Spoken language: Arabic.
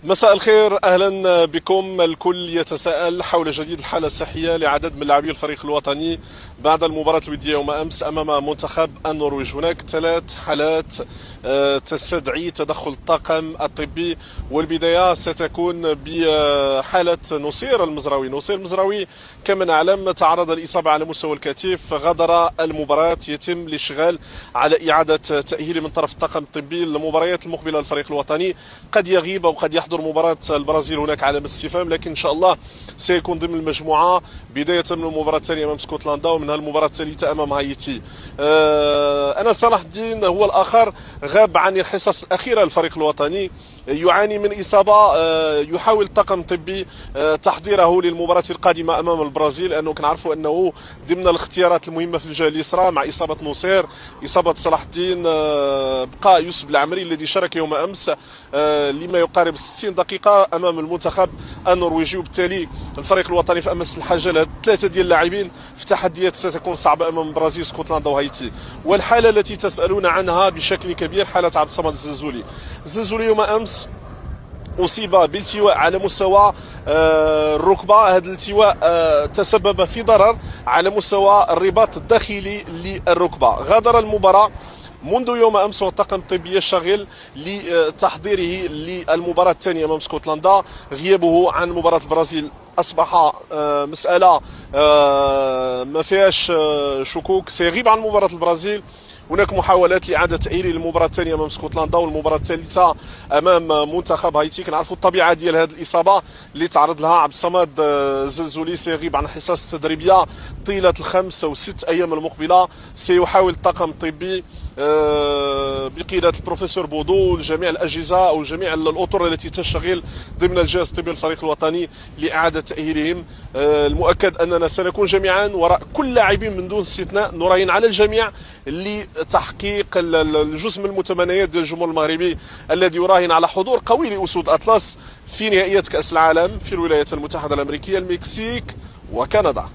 مساء الخير، اهلا بكم. الكل يتساءل حول جديد الحاله الصحيه لعدد من لاعبي الفريق الوطني بعد المباراه الوديه يوم امس امام منتخب النرويج. هناك 3 حالات تستدعي تدخل الطاقم الطبي، والبدايه ستكون بحاله نصير المزراوي. نصير المزراوي كما نعلم تعرض لاصابه على مستوى الكتف، غادر المباراه. يتم الاشغال على اعاده تاهيله من طرف الطاقم الطبي للمباريات المقبله للفريق الوطني. قد يغيب او قد يحضر مباراة البرازيل، هناك علامة استفهام، لكن إن شاء الله سيكون ضمن المجموعة بداية من المباراة الثانية أمام اسكتلندا ومنها المباراة الثالثة أمام هايتي. أنا صلاح الدين هو الآخر، غاب عن الحصص الأخيرة للفريق الوطني، يعاني من إصابة. يحاول الطاقم الطبي تحضيره للمباراة القادمة أمام البرازيل، لأنه كنعرفوا أنه ضمن الاختيارات المهمة في الجهة اليسرى مع إصابة نصير، إصابة صلاح الدين، بقى يوسف العمري الذي شارك يوم أمس لما يقارب 60 دقيقة أمام المنتخب النرويجي. وبالتالي الفريق الوطني في أمس الحاجة لهاد 3 ديال اللاعبين في تحديات ستكون صعبة أمام البرازيل، اسكتلندا وهايتي. والحالة التي تسألون عنها بشكل كبير حالة عبد الصمد الزنزولي. الزنزولي يوم أمس أصيب بالتواء على مستوى الركبة. هذا الالتواء تسبب في ضرر على مستوى الرباط الداخلي للركبة. غادر المباراة منذ يوم امس، والطاقم الطبي يشتغل لتحضيره للمباراه الثانيه امام اسكتلندا. غيابه عن مباراه البرازيل اصبح مساله ما فيهاش شكوك، سيغيب عن مباراه البرازيل. هناك محاولات لإعادة تأهيله للمباراة الثانية أمام اسكتلندا والمباراة الثالثة أمام منتخب هايتي. كنعرفوا الطبيعة ديال هذه الإصابة اللي تعرض لها عبد الصمد الزنزولي، سيغيب عن الحصص التدريبية طيلة ال5 أو 6 أيام المقبلة. سيحاول الطاقم الطبي بقيادة البروفيسور بودو وجميع الأجهزة أو جميع الأطر التي تشتغل ضمن الجهاز الطبي للفريق الوطني لإعادة تأهيلهم. المؤكد أننا سنكون جميعا وراء كل لاعبين من دون استثناء، نراهن على الجميع لتحقيق الجزء من المتمنيات ديال الجمهور المغربي الذي يراهن على حضور قوي لأسود أطلس في نهائيات كأس العالم في الولايات المتحدة الأمريكية، المكسيك وكندا.